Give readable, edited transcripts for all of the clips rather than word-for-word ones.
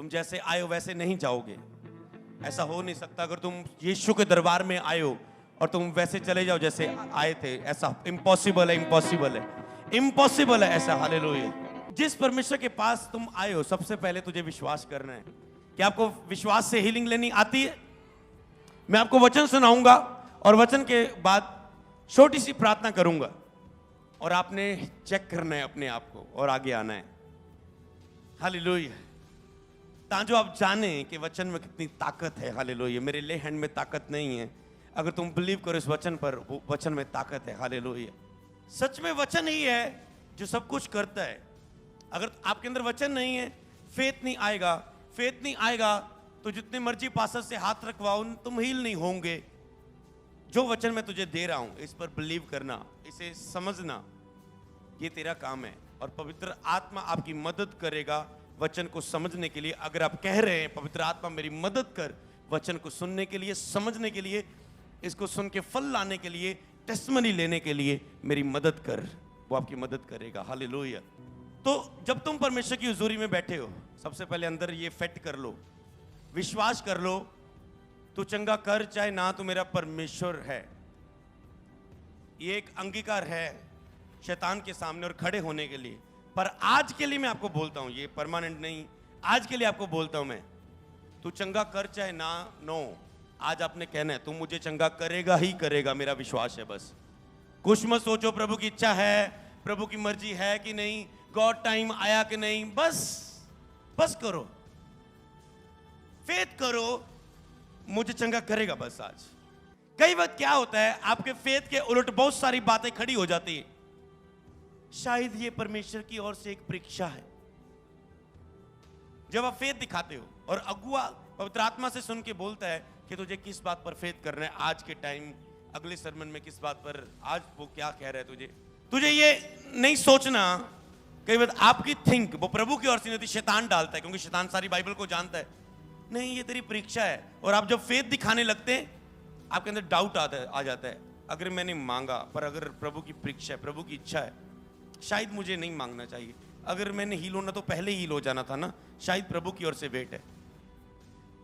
तुम जैसे आए हो वैसे नहीं जाओगे। ऐसा हो नहीं सकता। अगर तुम यीशु के दरबार में आए हो और तुम वैसे चले जाओ जैसे आए थे, ऐसा इम्पॉसिबल है, इम्पॉसिबल है, इम्पॉसिबल है ऐसा। हालेलुया। जिस परमेश्वर के पास तुम आए हो, सबसे पहले तुझे विश्वास करना है। क्या आपको विश्वास से हीलिंग लेनी आती है? मैं आपको वचन सुनाऊंगा और वचन के बाद छोटी सी प्रार्थना करूंगा और आपने चेक करना है अपने आप को और आगे आना है। हालेलुया। ताकि आप जाने कि वचन में कितनी ताकत है। हालेलुया। मेरे ले हैंड में ताकत नहीं है। अगर तुम बिलीव करो इस वचन पर, वो वचन में ताकत है। हालेलुया। सच में वचन ही है जो सब कुछ करता है। अगर आपके अंदर वचन नहीं है, फेथ नहीं आएगा। फेथ नहीं आएगा तो जितने मर्जी पास्टर से हाथ रखवाओ, तुम हील नहीं होंगे। जो वचन मैं तुझे दे रहा हूं, इस पर बिलीव करना, इसे समझना, ये तेरा काम है। और पवित्र आत्मा आपकी मदद करेगा वचन को समझने के लिए। अगर आप कह रहे हैं पवित्र आत्मा मेरी मदद कर वचन को सुनने के लिए, समझने के लिए, इसको सुन के फल लाने के लिए, टेस्टिमनी लेने के लिए मेरी मदद कर, वो आपकी मदद करेगा। हालेलुया। तो जब तुम परमेश्वर की हुजूरी में बैठे हो, सबसे पहले अंदर ये फेट कर लो, विश्वास कर लो, तू चंगा कर चाहे ना, तू मेरा परमेश्वर है। ये एक अंगीकार है शैतान के सामने और खड़े होने के लिए। पर आज के लिए मैं आपको बोलता हूं, ये परमानेंट नहीं, आज के लिए आपको बोलता हूं मैं, तू चंगा कर चाहे ना। नो, आज आपने कहना है तू मुझे चंगा करेगा ही करेगा, मेरा विश्वास है। बस कुछ मत सोचो प्रभु की इच्छा है, प्रभु की मर्जी है कि नहीं, गॉड टाइम आया कि नहीं, बस करो, फेथ करो, मुझे चंगा करेगा बस आज। कई वक्त क्या होता है, आपके फेथ के उलट बहुत सारी बातें खड़ी हो जाती हैं। शायद ये परमेश्वर की ओर से एक परीक्षा है। जब आप फेथ दिखाते हो और अगुआ पवित्र आत्मा से सुन के बोलता है कि तुझे किस बात पर फेथ करना है आज के टाइम, अगले सरमन में किस बात पर, आज वो क्या कह रहा है तुझे ये नहीं सोचना। कई बार आपकी थिंक वो प्रभु की ओर से नहीं होती, शैतान डालता है, क्योंकि शैतान सारी बाइबल को जानता है। नहीं, ये तेरी परीक्षा है। और आप जब फेथ दिखाने लगते हैं, आपके अंदर डाउट आ जाता है, अगर मैंने मांगा, पर अगर प्रभु की परीक्षा है, प्रभु की इच्छा है, शायद मुझे नहीं मांगना चाहिए। अगर मैंने हील होना तो पहले हील हो जाना था ना, शायद प्रभु की ओर से वेट है।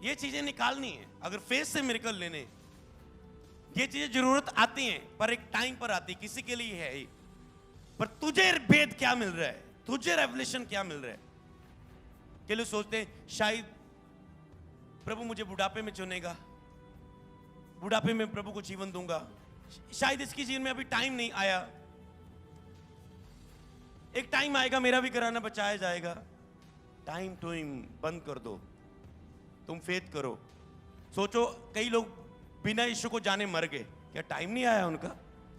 ये चीजें निकालनी है। अगर फेथ से मिरेकल लेने, ये चीजें जरूरत आती हैं, पर एक टाइम पर आती, किसी के लिए है। पर तुझे भेद क्या मिल रहा है, तुझे रेवलेशन क्या मिल रहा है? के लोग सोचते हैं शायद प्रभु मुझे बुढ़ापे में चुनेगा, बुढ़ापे में प्रभु को जीवन दूंगा, शायद इसकी जीवन में अभी टाइम नहीं आया, एक टाइम आएगा मेरा भी कराना बचाया जाएगा। टाइम टूइंग बंद कर दो, तुम फेथ करो। सोचो कई लोग बिना यीशु को जाने मर गए, क्या टाइम नहीं आया उनका?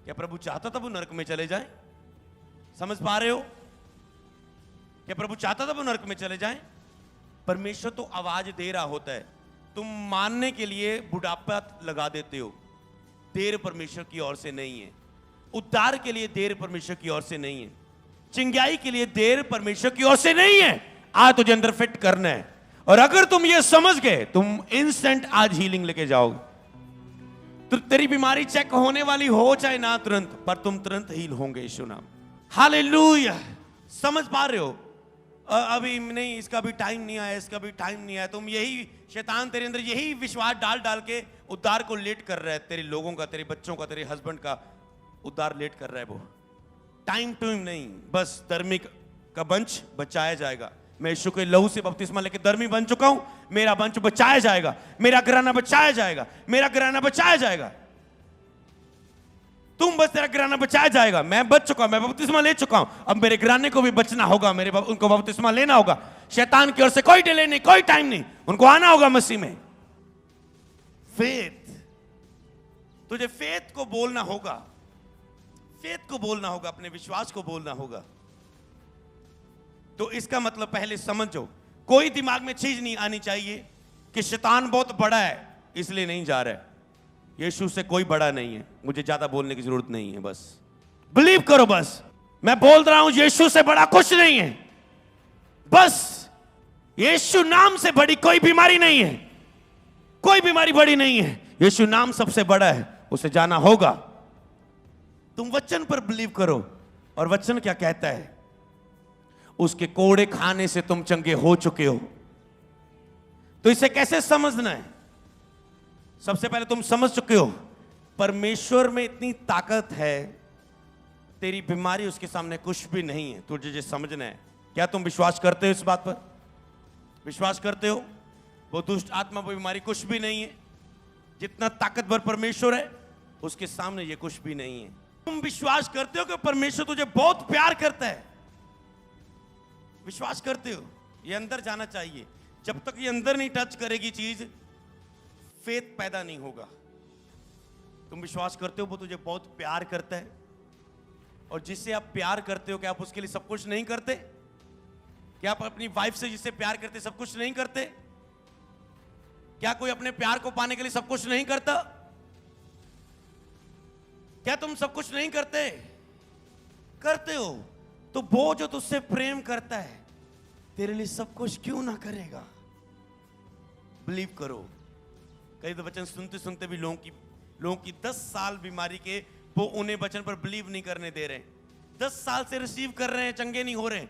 क्या प्रभु चाहता था वो नरक में चले जाएं? समझ पा रहे हो? क्या प्रभु चाहता था वो नरक में चले जाएं? परमेश्वर तो आवाज दे रहा होता है, तुम मानने के लिए बुढ़ापा लगा देते हो। देर परमेश्वर की ओर से नहीं है। उद्धार के लिए देर परमेश्वर की ओर से नहीं है। चिंगाई के लिए देर परमेश्वर की ओर से नहीं है। आज तुझे अंदर फिट करना है। और अगर तुम ये समझ गए, तुम इंस्टेंट आज हीलिंग लेके जाओगे। तो तेरी बीमारी चेक होने वाली हो चाहे ना तुरंत, पर तुम तुरंत हील होंगे यीशु नाम। हालेलुया। समझ पा रहे हो? अभी नहीं, इसका भी टाइम नहीं आया, इसका भी टाइम नहीं आया। तुम यही, शैतान तेरे अंदर यही विश्वास डाल डाल के उद्धार को लेट कर रहा है। तेरे लोगों का, तेरे बच्चों का, तेरे हस्बैंड का उद्धार लेट कर रहा है। वो टाइम टू नहीं, बस धार्मिक का वंश बचाया जाएगा। मैं यीशु के लहू से बपतिस्मा लेके धर्मी बन चुका हूं, मेरा वंश बचाया जाएगा, मेरा घराना बचाया जाएगा, मेरा घराना बचाया जाएगा। तुम बस, तेरा घराना बचाया जाएगा। मैं बच चुका, मैं बपतिस्मा ले चुका हूं, अब मेरे घराने को भी बचना होगा, मेरे उनको बपतिस्मा लेना होगा। शैतान की ओर से कोई डिले नहीं, कोई टाइम नहीं, उनको आना होगा मसीह में। फेथ, तुझे फेथ को बोलना होगा, फेथ को बोलना होगा, अपने विश्वास को बोलना होगा। तो इसका मतलब पहले समझो, कोई दिमाग में चीज नहीं आनी चाहिए कि शैतान बहुत बड़ा है इसलिए नहीं जा रहा है। यीशु से कोई बड़ा नहीं है, मुझे ज्यादा बोलने की जरूरत नहीं है, बस बिलीव करो। बस मैं बोल रहा हूं, यीशु से बड़ा कुछ नहीं है। बस यीशु नाम से बड़ी कोई बीमारी नहीं है, कोई बीमारी बड़ी नहीं है। यीशु नाम सबसे बड़ा है, उसे जाना होगा। तुम वचन पर बिलीव करो। और वचन क्या कहता है? उसके कोड़े खाने से तुम चंगे हो चुके हो। तो इसे कैसे समझना है? सबसे पहले तुम समझ चुके हो परमेश्वर में इतनी ताकत है, तेरी बीमारी उसके सामने कुछ भी नहीं है। तुझे जो समझना है, क्या तुम विश्वास करते हो इस बात पर? विश्वास करते हो वो दुष्ट आत्मा वो बीमारी कुछ भी नहीं है? जितना ताकतवर परमेश्वर है उसके सामने ये कुछ भी नहीं है। तुम विश्वास करते हो कि परमेश्वर तुझे बहुत प्यार करता है? विश्वास करते हो? ये अंदर जाना चाहिए। जब तक ये अंदर नहीं टच करेगी चीज, फेथ पैदा नहीं होगा। तुम विश्वास करते हो वो तुझे बहुत प्यार करता है? और जिससे आप प्यार करते हो, क्या आप उसके लिए सब कुछ नहीं करते? क्या आप अपनी वाइफ से जिससे प्यार करते सब कुछ नहीं करते? क्या कोई अपने प्यार को पाने के लिए सब कुछ नहीं करता? क्या तुम सब कुछ नहीं करते? करते हो। तो वो जो तुझसे प्रेम करता है तेरे लिए सब कुछ क्यों ना करेगा? बिलीव करो। कई तो वचन सुनते सुनते भी लोगों की 10 साल बीमारी के, वो उन्हें वचन पर बिलीव नहीं करने दे रहे। 10 साल से रिसीव कर रहे हैं, चंगे नहीं हो रहे,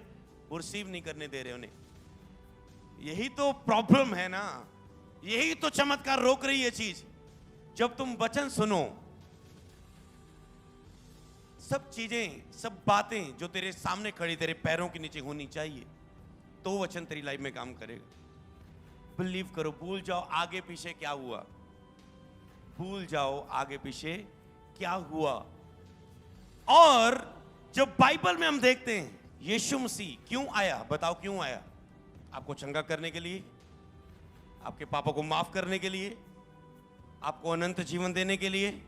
वो रिसीव नहीं करने दे रहे उन्हें। यही तो प्रॉब्लम है ना, यही तो चमत्कार रोक रही है चीज। जब तुम वचन सुनो, सब चीजें, सब बातें जो तेरे सामने खड़ी तेरे पैरों के नीचे होनी चाहिए, तो वचन तेरी लाइफ में काम करेगा। बिलीव करो। भूल जाओ आगे पीछे क्या हुआ, भूल जाओ आगे पीछे क्या हुआ। और जब बाइबल में हम देखते हैं यीशु मसीह क्यों आया, बताओ क्यों आया? आपको चंगा करने के लिए, आपके पापों को माफ करने के लिए, आपको अनंत जीवन देने के लिए,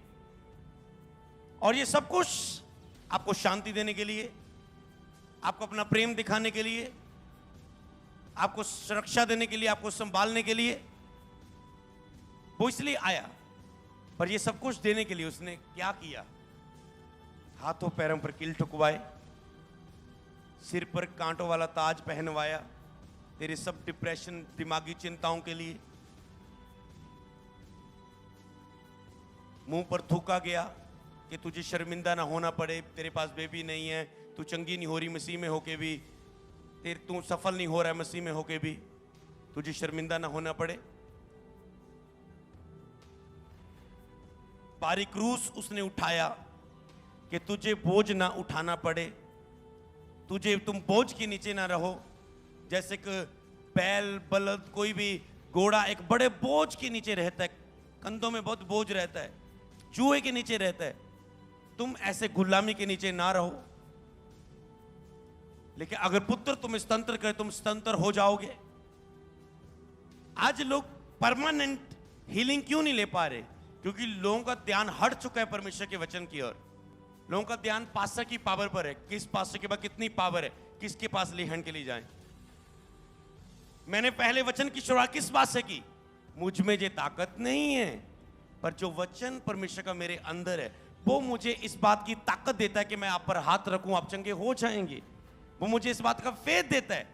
और ये सब कुछ आपको शांति देने के लिए, आपको अपना प्रेम दिखाने के लिए, आपको सुरक्षा देने के लिए, आपको संभालने के लिए वो इसलिए आया। पर ये सब कुछ देने के लिए उसने क्या किया? हाथों पैरों पर कील ठुकवाए, सिर पर कांटों वाला ताज पहनवाया, तेरे सब डिप्रेशन, दिमागी चिंताओं के लिए। मुंह पर थूका गया कि तुझे शर्मिंदा ना होना पड़े, तेरे पास बेबी नहीं है, तू चंगी नहीं हो रही मसीह में होके भी, तू सफल नहीं हो रहा है मसीह में होके भी, तुझे शर्मिंदा ना होना पड़े। बारीक क्रूस उसने उठाया कि तुझे बोझ ना उठाना पड़े, तुम बोझ के नीचे ना रहो। जैसे कि बैल, बलद, कोई भी घोड़ा एक बड़े बोझ के नीचे रहता है, कंधों में बहुत बोझ रहता है, चूहे के नीचे रहता है। तुम ऐसे गुलामी के नीचे ना रहो। लेकिन अगर पुत्र तुम स्वतंत्र करे, तुम स्वतंत्र हो जाओगे। आज लोग परमानेंट हीलिंग क्यों नहीं ले पा रहे? क्योंकि लोगों का ध्यान हट चुका है परमेश्वर के वचन की ओर। लोगों का ध्यान पास्टर की पावर पर है, किस पास्टर के पास कितनी पावर है, किसके पास ले हैंड के लिए जाएं। मैंने पहले वचन की शुरुआत किस बात से की? मुझ में ये ताकत नहीं है, पर जो वचन परमेश्वर का मेरे अंदर है वो मुझे इस बात की ताकत देता है कि मैं आप पर हाथ रखूं, आप चंगे हो जाएंगे। वो मुझे इस बात का फेथ देता है।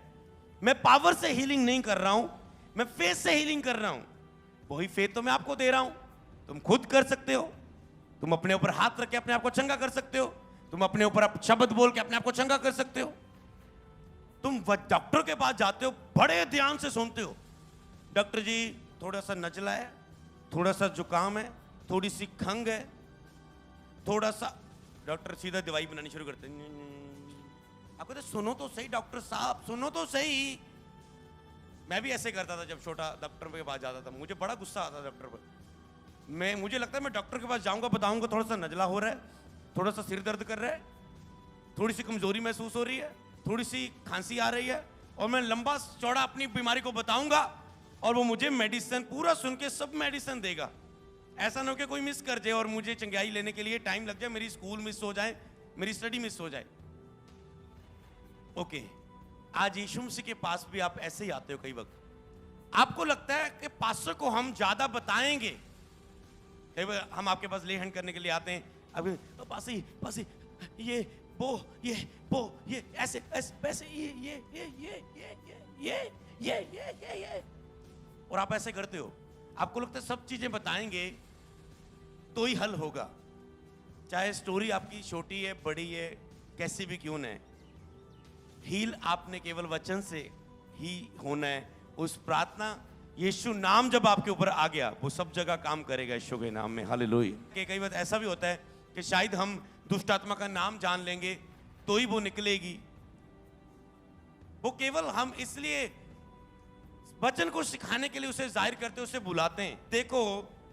मैं पावर से हीलिंग नहीं कर रहा हूं, मैं फेथ से हीलिंग कर रहा हूं। वही फेथ तो मैं आपको दे रहा हूं। तुम खुद कर सकते हो, तुम अपने ऊपर हाथ रख के अपने आप को चंगा कर सकते हो, तुम अपने ऊपर शब्द बोल के अपने आप को चंगा कर सकते हो। तुम डॉक्टर के पास जाते हो, बड़े ध्यान से सुनते हो, डॉक्टर जी थोड़ा सा नजला है, थोड़ा सा जुकाम है, थोड़ी सी खंग है, थोड़ा सा, डॉक्टर सीधा दवाई बनानी शुरू करते हैं। आपको तो सुनो तो सही डॉक्टर साहब, सुनो तो सही। मैं भी ऐसे करता था जब छोटा, डॉक्टर के पास जाता था, मुझे बड़ा गुस्सा आता था डॉक्टर पर। मुझे लगता है मैं डॉक्टर के पास जाऊंगा, बताऊंगा थोड़ा सा नजला हो रहा है, थोड़ा सा सिर दर्द कर रहा है, थोड़ी सी कमजोरी महसूस हो रही है, थोड़ी सी खांसी आ रही है, और मैं लंबा चौड़ा अपनी बीमारी को बताऊंगा और वो मुझे मेडिसिन पूरा सुन के सब मेडिसिन देगा। ऐसा ना हो कि कोई मिस कर जाए और मुझे चंगाई लेने के लिए टाइम लग जाए, मेरी स्कूल मिस हो जाए, मेरी स्टडी मिस हो जाए। ओके, आज यीशु मसीह के पास भी आप ऐसे ही आते हो। कई वक्त आपको लगता है कि पास्टर को हम ज्यादा बताएंगे, हम आपके पास ले हैंड करने के लिए आते हैं, अभी पासी ये ऐसे ऐसे ये और आप ऐसे करते हो। आपको लगता है सब चीजें बताएंगे तो ही हल होगा, चाहे स्टोरी आपकी छोटी है, बड़ी है, कैसी भी क्यों न है। हील आपने केवल वचन से ही होना है। उस प्रार्थना यीशु नाम जब आपके ऊपर आ गया, वो सब जगह काम करेगा यीशु के नाम में। हालेलुया। कि कई बार ऐसा भी होता है कि शायद हम दुष्ट आत्मा का नाम जान लेंगे तो ही वो निकलेगी। वो केवल हम इसलिए वचन को सिखाने के लिए उसे जाहिर करते, उसे बुलाते हैं। देखो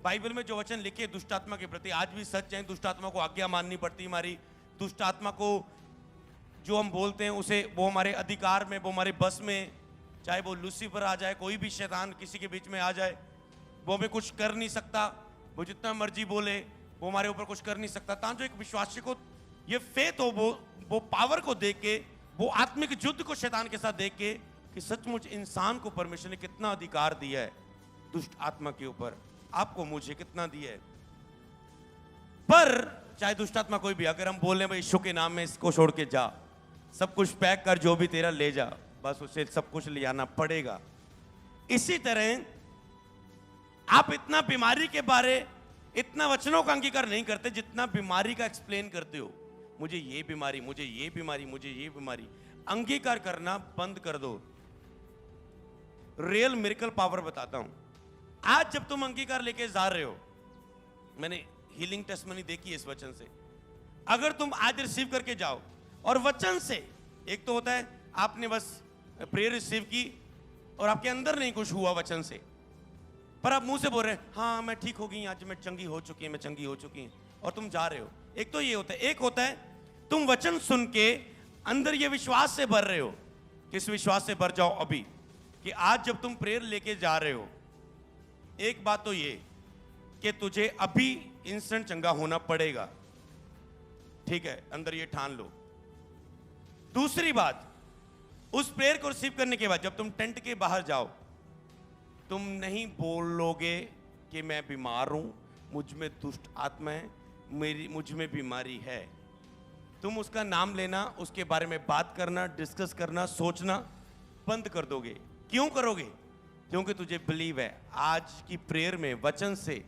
बाइबल में जो वचन लिखे दुष्ट आत्मा के प्रति आज भी सच है। दुष्ट आत्मा को आज्ञा माननी पड़ती है हमारी। दुष्ट आत्मा को जो हम बोलते हैं उसे, वो हमारे अधिकार में, वो हमारे बस में, चाहे वो लूसीफर आ जाए, कोई भी शैतान किसी के बीच में आ जाए, वो हमें कुछ कर नहीं सकता। वो जितना मर्जी बोले, वो हमारे ऊपर कुछ कर नहीं सकता। तां जो एक विश्वासी को ये फेथ हो, वो पावर को देख के, वो आत्मिक युद्ध को शैतान के साथ देख के कि सचमुच इंसान को परमेश्वर ने कितना अधिकार दिया है दुष्ट आत्मा के ऊपर, आपको मुझे कितना दिया है। पर चाहे दुष्ट आत्मा कोई भी, अगर हम बोले भाई यीशु के नाम में इसको छोड़ के जा, सब कुछ पैक कर, जो भी तेरा ले जा, बस उसे सब कुछ ले आना पड़ेगा। इसी तरह आप इतना बीमारी के बारे, इतना वचनों का अंगीकार नहीं करते जितना बीमारी का एक्सप्लेन करते हो। मुझे ये बीमारी, मुझे ये बीमारी, मुझे ये बीमारी। अंगीकार करना बंद कर दो। रियल मिरेकल पावर बताता हूं। आज जब तुम अंगीकार लेके जा रहे हो, मैंने हीलिंग टेस्टमनी देखी है इस वचन से। अगर तुम आज रिसीव करके जाओ और वचन से, एक तो होता है आपने बस प्रेयर रिसीव की और आपके अंदर नहीं कुछ हुआ वचन से, पर आप मुंह से बोल रहे हैं हाँ मैं ठीक हो गई, आज मैं चंगी हो चुकी है, मैं चंगी हो चुकी है, और तुम जा रहे हो। एक तो ये होता है। एक होता है तुम वचन सुन के अंदर ये विश्वास से भर रहे हो। किस विश्वास से भर जाओ अभी कि आज जब तुम प्रेयर लेके जा रहे हो, एक बात तो ये कि तुझे अभी इंस्टेंट चंगा होना पड़ेगा। ठीक है, अंदर ये ठान लो। दूसरी बात, उस प्रेयर को रिसीव करने के बाद जब तुम टेंट के बाहर जाओ, तुम नहीं बोलोगे कि मैं बीमार हूं, मुझ में दुष्ट आत्मा है, मुझ में बीमारी है। तुम उसका नाम लेना, उसके बारे में बात करना, डिस्कस करना, सोचना बंद कर दोगे। क्यों करोगे? क्योंकि तुझे बिलीव है आज की प्रेयर में वचन से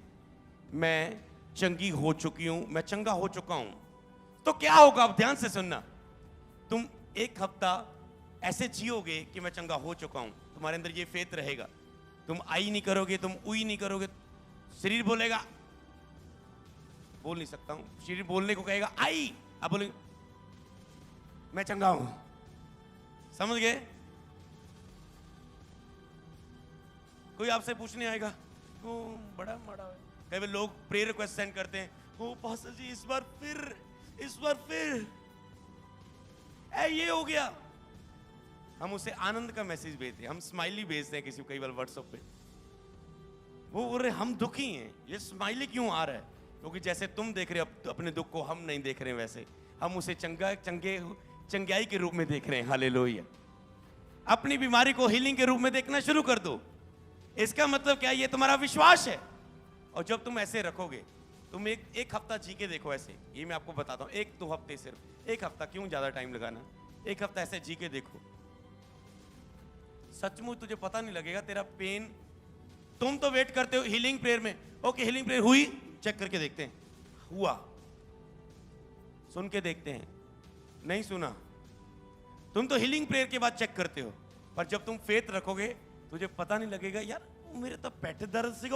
मैं चंगी हो चुकी हूं, मैं चंगा हो चुका हूं। तो क्या होगा? अब ध्यान से सुनना। तुम एक हफ्ता ऐसे जियोगे कि मैं चंगा हो चुका हूं, तुम्हारे अंदर ये फेथ रहेगा। तुम आई नहीं करोगे, तुम उई नहीं करोगे, शरीर बोलेगा, बोल नहीं सकता हूं, शरीर बोलने को कहेगा आई, आप बोलेंगे मैं चंगा हूं। समझ गए? कोई आपसे पूछने आएगा वो बड़ा माड़ा है। कई बार लोग प्रेयर रिक्वेस्ट सेंड करते हैं, ओ पास्टर जी इस बार फिर ये हो गया। हम उसे आनंद का मैसेज भेजते हैं, हम स्माइली भेजते हैं किसी को, कई बार व्हाट्सएप पे। वो बोल रहे हम दुखी हैं, ये स्माइली क्यों आ रहा है? क्योंकि जैसे तुम देख रहे हो अपने दुख को, हम नहीं देख रहे हैं वैसे। हम उसे चंगाई के रूप में देख रहे हैं। हालेलुया। अपनी बीमारी को हीलिंग के रूप में देखना शुरू कर दो। इसका मतलब क्या? ये तुम्हारा विश्वास है। और जब तुम ऐसे रखोगे, तुम एक हफ्ता जी के देखो ऐसे, ये मैं आपको बताता हूँ, 1-2 हफ्ते, सिर्फ 1 हफ्ता, क्यों ज्यादा टाइम लगाना, 1 हफ्ता ऐसे जी के देखो। सचमुच तुझे पता नहीं लगेगा तेरा पेन। तुम तो वेट करते हो हीलिंग प्रेयर में, ओके हीलिंग प्रेयर हुई, चेक करके देखते हैं, हुआ, सुन के देखते हैं, नहीं सुना। तुम तो हीलिंग प्रेयर के बाद चेक करते हो, पर जब तुम फेथ रखोगे तुझे पता नहीं लगेगा यार मेरे तो पेट दर्द से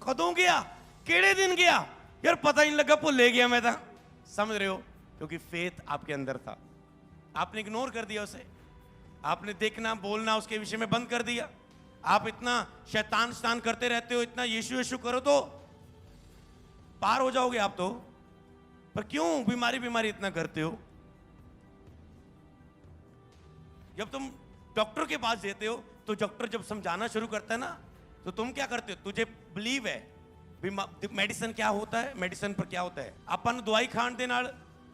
कदों गया, केड़े दिन गया यार, पता ही नहीं लगा, भुले गया मैं था। समझ रहे हो? क्योंकि फेथ आपके अंदर था, आपने इग्नोर कर दिया उसे। आपने देखना बोलना उसके विषय में बंद कर दिया। आप इतना शैतान करते रहते हो, इतना यीशु यीशु करो तो पार हो जाओगे आप तो। पर क्यों बीमारी इतना करते हो? जब तुम डॉक्टर के पास जाते हो तो डॉक्टर जब समझाना शुरू करता है ना, तो तुम क्या करते हो? तुझे बिलीव है मेडिसिन क्या होता है, मेडिसिन पर क्या होता है। अपन दवाई खाण दे नाल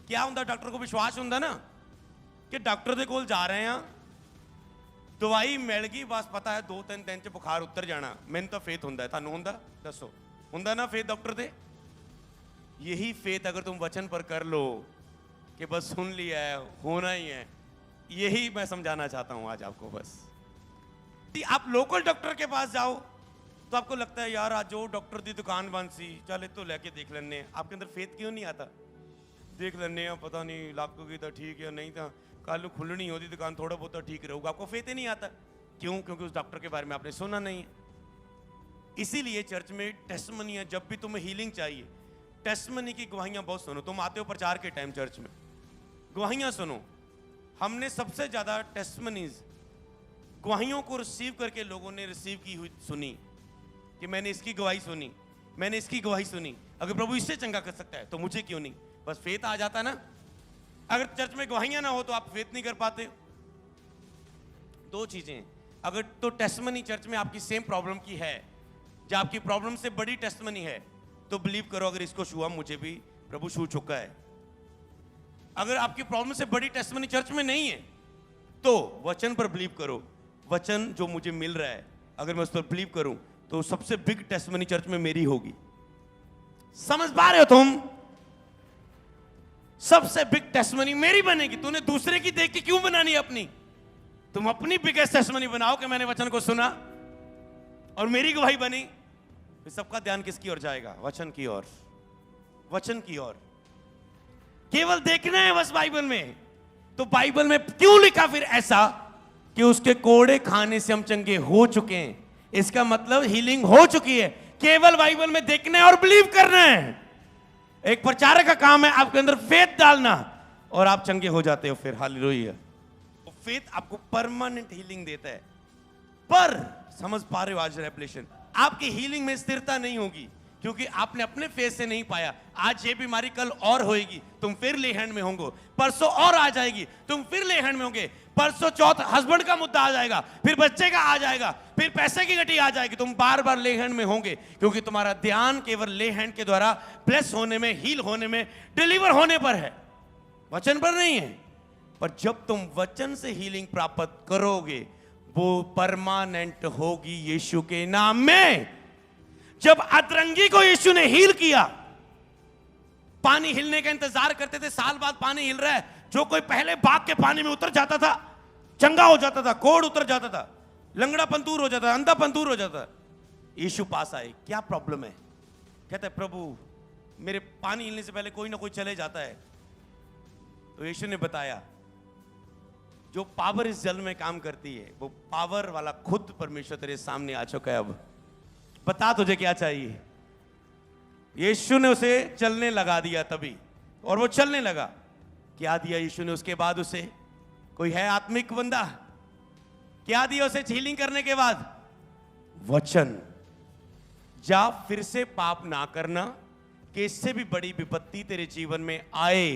क्या हुंदा? डॉक्टर को विश्वास हुंदा ना कि डॉक्टर दे कोल जा रहे हैं, दवाई मिल गई, बस पता है 2-3 दिन च बुखार उतर जाना। मैंने तो फेथ हुंदा है, थानू हुंदा? दसो, हुंदा ना फेथ डॉक्टर दे? यही फेथ अगर तुम वचन पर कर लो कि बस सुन लिया है, होना ही है, यही मैं समझाना चाहता हूं आज आपको। बस आप लोकल डॉक्टर के पास जाओ तो आपको लगता है यार आज वो डॉक्टर की दुकान बंद सी, चल तो लेके देख लेने। आपके अंदर फेथ क्यों नहीं आता? देख लेने, पता नहीं लागूगी तो ठीक है, नहीं तो कल खुलनी होती दुकान, थोड़ा बहुत ठीक रहूगा। आपको फेथ ही नहीं आता। क्यों? क्योंकि उस डॉक्टर के बारे में आपने सुना नहीं है। इसीलिए चर्च में टेस्टमनी, जब भी तुम्हें हीलिंग चाहिए, टेस्टमनी की गवाहियां बहुत सुनो। तुम आते हो प्रचार के टाइम चर्च में, गवाहियां सुनो। हमने सबसे ज्यादा टेस्टमनीज, गवाहियों को रिसीव करके लोगों ने रिसीव की हुई सुनी, कि मैंने इसकी गवाही सुनी, मैंने इसकी गवाही सुनी। अगर प्रभु इससे चंगा कर सकता है तो मुझे क्यों नहीं? बस फेथ आ जाता ना। अगर चर्च में गवाहियां ना हो तो आप फेथ नहीं कर पाते। दो चीजें, अगर तो टेस्टमनी चर्च में आपकी सेम प्रॉब्लम की है, जो आपकी प्रॉब्लम से बड़ी टेस्टमनी है, तो बिलीव करो अगर इसको छुआ, मुझे भी प्रभु छू चुका है। अगर आपकी प्रॉब्लम से बड़ी टेस्टमनी चर्च में नहीं है, तो वचन पर बिलीव करो। वचन जो मुझे मिल रहा है, अगर मैं उस पर बिलीव करूं, तो सबसे बिग टेस्टमनी चर्च में मेरी होगी। समझ पा रहे हो तुम? सबसे बिग टेस्टमनी मेरी बनेगी। तूने दूसरे की देख के क्यों बनानी अपनी? तुम अपनी बिगेस्ट टेस्टमनी बनाओ कि मैंने वचन को सुना और मेरी गवाही बनी। फिर सबका ध्यान किसकी ओर जाएगा? वचन की ओर, वचन की ओर। केवल देखना है बस बाइबल में। तो बाइबल में क्यों लिखा फिर ऐसा कि उसके कोड़े खाने से हम चंगे हो चुके हैं? इसका मतलब हीलिंग हो चुकी है। केवल बाइबल में देखना है और बिलीव करना है। एक प्रचारक का काम है आपके अंदर फेथ डालना और आप चंगे हो जाते हो। फिर हालेलुया। फेथ आपको परमानेंट हीलिंग देता है। पर समझ पा रहे हो आज रेवलेशन, आपकी हीलिंग में स्थिरता नहीं होगी, क्योंकि आपने अपने फेस से नहीं पाया। आज ये बीमारी कल और होएगी, तुम फिर ले हैंड में होंगे। परसों और आ जाएगी, तुम फिर ले हैंड में होंगे। परसों चौथ हस्बैंड का मुद्दा आ जाएगा, फिर बच्चे का आ जाएगा, फिर पैसे की गटी आ जाएगी। तुम बार बार ले हैंड में होंगे, क्योंकि तुम्हारा ध्यान केवल ले हैंड के द्वारा ब्लेस होने में, हील होने में, डिलीवर होने पर है, वचन पर नहीं है। पर जब तुम वचन से हीलिंग प्राप्त करोगे, वो परमानेंट होगी यीशु के नाम में। जब अतरंगी को यीशु ने हील किया, पानी हिलने का इंतजार करते थे, साल बाद पानी हिल रहा है। जो कोई पहले बाग के पानी में उतर जाता था, चंगा हो जाता था, कोढ़ उतर जाता था, लंगड़ा पंतूर हो जाता था, अंधा पंतूर हो जाता। यीशु पास आए, क्या प्रॉब्लम है? कहता है प्रभु मेरे पानी हिलने से पहले कोई ना कोई चले जाता है। तो यीशु ने बताया, जो पावर इस जल में काम करती है, वो पावर वाला खुद परमेश्वर तेरे सामने आ चुका है। अब बता तुझे क्या चाहिए? यीशु ने उसे चलने लगा दिया तभी, और वो चलने लगा। क्या दिया यीशु ने उसके बाद उसे? कोई है आत्मिक बंदा? क्या दिया उसे हीलिंग करने के बाद? वचन। जा फिर से पाप ना करना, कि इससे भी बड़ी विपत्ति तेरे जीवन में आए।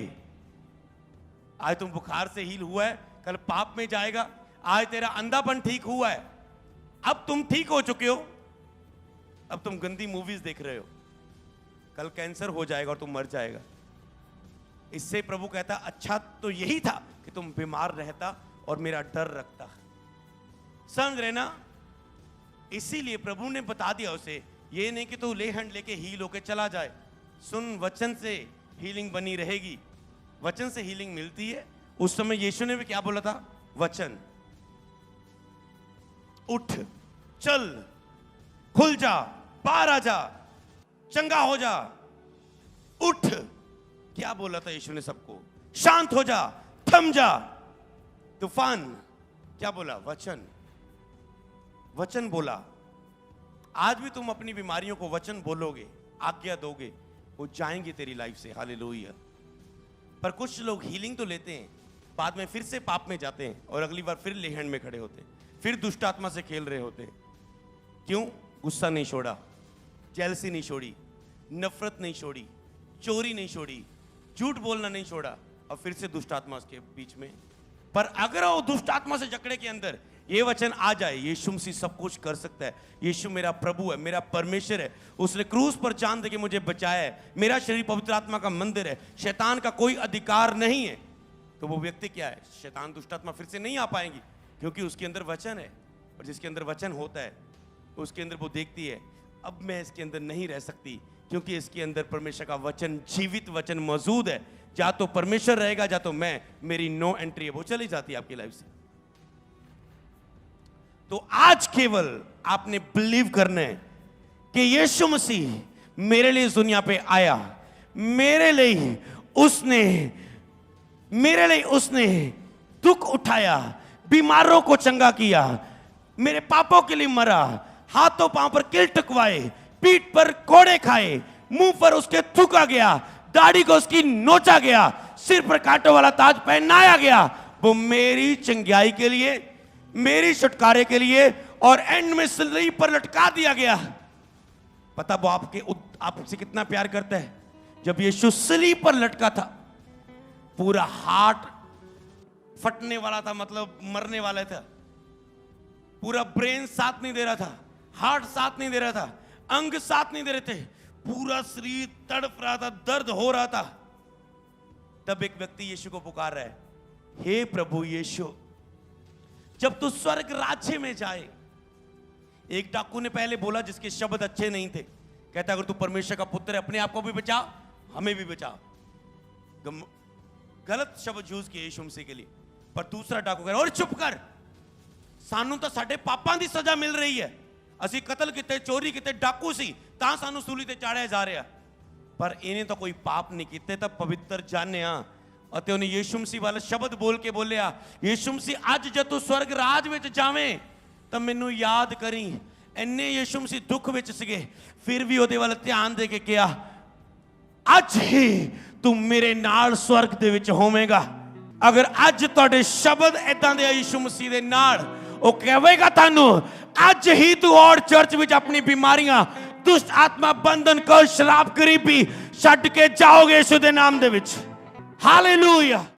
आज तुम बुखार से हील हुआ है, कल पाप में जाएगा। आज तेरा अंधापन ठीक हुआ है, अब तुम ठीक हो चुके हो, अब तुम गंदी मूवीज देख रहे हो, कल कैंसर हो जाएगा और तुम मर जाएगा। इससे प्रभु कहता, अच्छा तो यही था कि तुम बीमार रहता और मेरा डर रखता। समझ रहे ना? इसीलिए प्रभु ने बता दिया उसे, ये नहीं कि तू ले हैंड लेके हील होके चला जाए। सुन, वचन से हीलिंग बनी रहेगी, वचन से हीलिंग मिलती है। उस समय यीशु ने भी क्या बोला था? वचन। उठ, चल, खुल जा, बाहर आ जा, चंगा हो जा। उठ, क्या बोला था यीशु ने सबको? शांत हो जा, थम जा। तूफान, क्या बोला? वचन। वचन बोला। आज भी तुम अपनी बीमारियों को वचन बोलोगे, आज्ञा दोगे, वो जाएंगे तेरी लाइफ से। हालेलुया। पर कुछ लोग हीलिंग तो लेते हैं, बाद में फिर से पाप में जाते हैं और अगली बार फिर ले हैंड में खड़े होते हैं, फिर दुष्ट आत्मा से खेल रहे होते हैं। क्यों? गुस्सा नहीं छोड़ा, जेलसी नहीं छोड़ी, नफरत नहीं छोड़ी, चोरी नहीं छोड़ी, झूठ बोलना नहीं छोड़ा, और फिर से दुष्ट आत्मा उसके बीच में। पर अगर वो दुष्ट आत्मा से जकड़े के अंदर ये वचन आ जाए, यीशु मसीह सब कुछ कर सकता है, यीशु मेरा प्रभु है, मेरा परमेश्वर है, उसने क्रूस पर जान दे के मुझे बचाया है, मेरा शरीर पवित्र आत्मा का मंदिर है, शैतान का कोई अधिकार नहीं है, तो वो व्यक्ति क्या है? शैतान, दुष्ट आत्मा फिर से नहीं आ पाएंगी, क्योंकि उसके अंदर वचन है। और जिसके अंदर वचन होता है, उसके अंदर वो देखती है, अब मैं इसके अंदर नहीं रह सकती, क्योंकि इसके अंदर परमेश्वर का वचन, जीवित वचन मौजूद है। या तो परमेश्वर रहेगा, या तो मैं, मेरी नो एंट्री है, वो चली जाती है आपकी लाइफ से। तो आज केवल आपने बिलीव करना है कि यीशु मसीह मेरे लिए इस दुनिया पे आया, मेरे लिए उसने दुख उठाया, बीमारों को चंगा किया, मेरे पापों के लिए मरा, हाथों पांव पर किल टकवाए, पीठ पर कोड़े खाए, मुंह पर उसके थूका गया, दाढ़ी को उसकी नोचा गया, सिर पर कांटों वाला ताज पहनाया गया। वो मेरी चंगाई के लिए, मेरी छुटकारे के लिए, और एंड में सलीब पर लटका दिया गया। पता वो आपसे कितना प्यार करता है। जब यीशु सलीब पर लटका था, पूरा हार्ट फटने वाला था, मतलब मरने वाला था, पूरा ब्रेन साथ नहीं दे रहा था, हार्ट साथ नहीं दे रहा था, अंग साथ नहीं दे रहे थे, पूरा शरीर तड़प रहा था, दर्द हो रहा था। तब एक व्यक्ति यीशु को पुकार रहा है, हे प्रभु यीशु, जब तू स्वर्ग राज्य में जाए। एक डाकू ने पहले बोला, जिसके शब्द अच्छे नहीं थे, कहता अगर तू परमेश्वर का पुत्र है, अपने आप को भी बचा, हमें भी बचा। गलत शब्द यूज किए यीशु मसीह के लिए। पर दूसरा डाकू कह रहा, और चुप कर, सानू तो साडे पापां दी सजा मिल रही है, ਅਸੀਂ कतल किते, चोरी किते, डाकू सी ਤਾਂ ਸਾਨੂੰ ਸੂਲੀ ਤੇ ਚਾੜਿਆ ਜਾ ਰਿਹਾ, ਪਰ ਇਹਨੇ ਤਾਂ ਕੋਈ ਪਾਪ ਨਹੀਂ ਕੀਤੇ, ਤਾਂ ਪਵਿੱਤਰ ਜਾਣਿਆ। ਅਤੇ ਉਹਨੇ ਯੀਸ਼ੂ ਮਸੀਹ ਵਾਲਾ ਸ਼ਬਦ ਬੋਲ ਕੇ ਬੋਲਿਆ, ਯੀਸ਼ੂ ਮਸੀਹ ਅੱਜ ਜਦ ਤੂੰ ਸਵਰਗ ਰਾਜ ਵਿੱਚ ਜਾਵੇਂ ਤਾਂ ਮੈਨੂੰ ਯਾਦ ਕਰੀ। ਇੰਨੇ ਯੀਸ਼ੂ ਮਸੀਹ ਦੁੱਖ ਵਿੱਚ ਸੀਗੇ, ਫਿਰ ਵੀ ਉਹਦੇ ਵੱਲ ਧਿਆਨ ਦੇ ਕੇ ਕਿਹਾ, ਅੱਜ ਹੀ ਤੂੰ ਮੇਰੇ ਨਾਲ ਸਵਰਗ ਦੇ ਵਿੱਚ ਹੋਵੇਂਗਾ। ਅਗਰ ਅੱਜ ਤੁਹਾਡੇ ਸ਼ਬਦ ਇਦਾਂ ਦੇ ਯੀਸ਼ੂ ਮਸੀਹ ਦੇ ਨਾਲ, ਉਹ ਕਹੇਗਾ ਤੁਹਾਨੂੰ ਅੱਜ ਹੀ ਤੂੰ ਔਰ ਚਰਚ ਵਿੱਚ ਆਪਣੀ ਬਿਮਾਰੀਆਂ, ਦੁਸ਼ਟ ਆਤਮਾ ਬੰਧਨ, ਕਰ, ਸ਼ਰਾਬ, ਗਰੀਬੀ ਛੱਡ ਕੇ ਜਾਓਗੇ ਯਿਸੂ ਦੇ ਨਾਮ ਦੇ ਵਿੱਚ। ਹਾਲੇਲੂਇਆ।